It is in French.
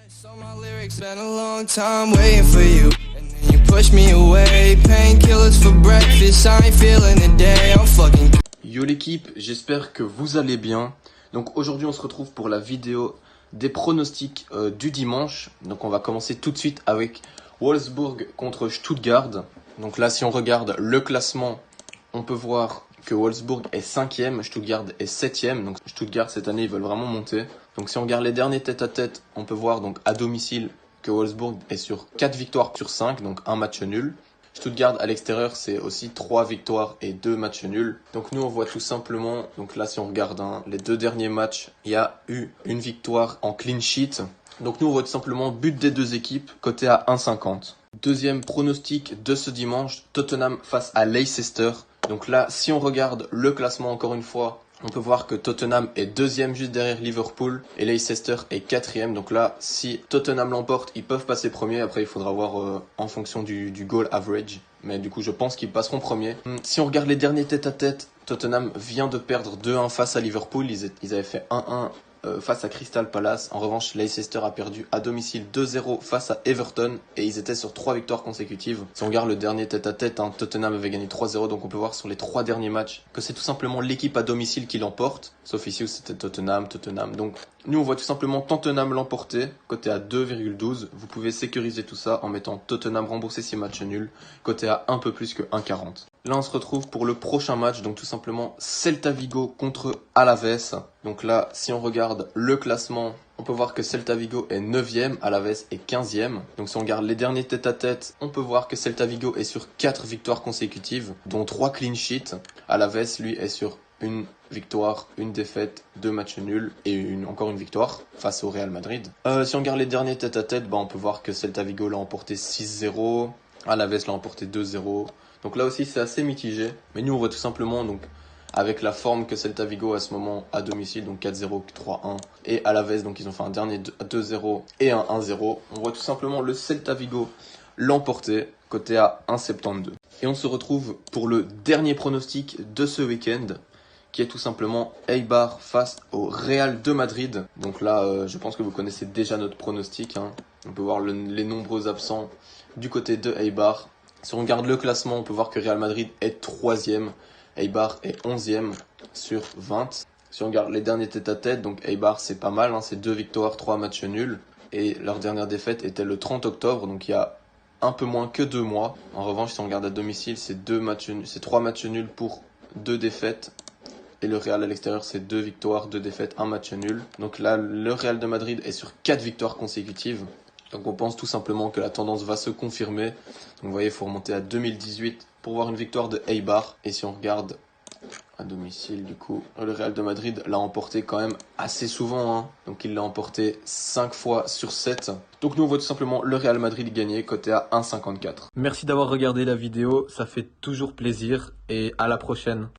So my lyrics spent a long time waiting for you, and then you push me away. Painkillers for breakfast, I ain't feeling the day. I'm fucking. Yo l'équipe, j'espère que vous allez bien. Donc aujourd'hui on se retrouve pour la vidéo des pronostics du dimanche. Donc on va commencer tout de suite avec Wolfsburg contre Stuttgart. Donc là si on regarde le classement, on peut voir que Wolfsburg est 5e, Stuttgart est 7e. Donc Stuttgart cette année ils veulent vraiment monter. Donc si on regarde les derniers tête-à-tête, on peut voir donc à domicile que Wolfsburg est sur 4 victoires sur 5, donc un match nul. Stuttgart à l'extérieur c'est aussi 3 victoires et 2 matchs nuls. Donc nous on voit tout simplement, donc là si on regarde les deux derniers matchs, il y a eu une victoire en clean sheet. Donc nous on voit tout simplement but des deux équipes coté à 1,50. Deuxième pronostic de ce dimanche, Tottenham face à Leicester. Donc là si on regarde le classement encore une fois, on peut voir que Tottenham est deuxième juste derrière Liverpool et Leicester est quatrième. Donc là, si Tottenham l'emporte, ils peuvent passer premier. Après, il faudra voir en fonction du goal average. Mais du coup, je pense qu'ils passeront premier. Si on regarde les derniers tête-à-tête, Tottenham vient de perdre 2-1 face à Liverpool. Ils avaient fait 1-1 face à Crystal Palace. En revanche, Leicester a perdu à domicile 2-0 face à Everton et ils étaient sur 3 victoires consécutives. Si on regarde le dernier tête-à-tête, Tottenham avait gagné 3-0, donc on peut voir sur les 3 derniers matchs que c'est tout simplement l'équipe à domicile qui l'emporte. Sauf ici où c'était Tottenham. Donc nous on voit tout simplement Tottenham l'emporter, côté à 2,12. Vous pouvez sécuriser tout ça en mettant Tottenham rembourser 6 matchs nuls, côté à un peu plus que 1,40. Là on se retrouve pour le prochain match, donc tout simplement Celta Vigo contre Alaves. Donc là si on regarde le classement, on peut voir que Celta Vigo est 9e, Alaves est 15e. Donc si on regarde les derniers tête-à-tête, on peut voir que Celta Vigo est sur 4 victoires consécutives, dont 3 clean sheets. Alaves lui est sur une victoire, une défaite, 2 matchs nuls et encore une victoire face au Real Madrid. Si on regarde les derniers tête-à-tête, on peut voir que Celta Vigo l'a emporté 6-0, Alaves l'a emporté 2-0. Donc là aussi c'est assez mitigé, mais nous on voit tout simplement donc avec la forme que Celta Vigo a à ce moment à domicile, donc 4-0, 3-1, et Alaves, donc ils ont fait un dernier 2-0 et un 1-0. On voit tout simplement le Celta Vigo l'emporter, côté à 1,72. Et on se retrouve pour le dernier pronostic de ce week-end, qui est tout simplement Eibar face au Real de Madrid. Donc là, je pense que vous connaissez déjà notre pronostic. On peut voir les nombreux absents du côté de Eibar. Si on regarde le classement, on peut voir que Real Madrid est 3e, Eibar est 11e sur 20. Si on regarde les derniers tête-à-tête, donc Eibar c'est pas mal, c'est 2 victoires, 3 matchs nuls. Et leur dernière défaite était le 30 octobre, donc il y a un peu moins que 2 mois. En revanche, si on regarde à domicile, c'est 3 matchs nuls pour 2 défaites. Et le Real à l'extérieur, c'est 2 victoires, 2 défaites, 1 match nul. Donc là, le Real de Madrid est sur 4 victoires consécutives. Donc on pense tout simplement que la tendance va se confirmer. Donc vous voyez, il faut remonter à 2018 pour voir une victoire de Eibar. Et si on regarde à domicile, du coup, le Real de Madrid l'a emporté quand même assez souvent. Donc il l'a emporté 5 fois sur 7. Donc nous on voit tout simplement le Real Madrid gagner, côté à 1,54. Merci d'avoir regardé la vidéo, ça fait toujours plaisir et à la prochaine.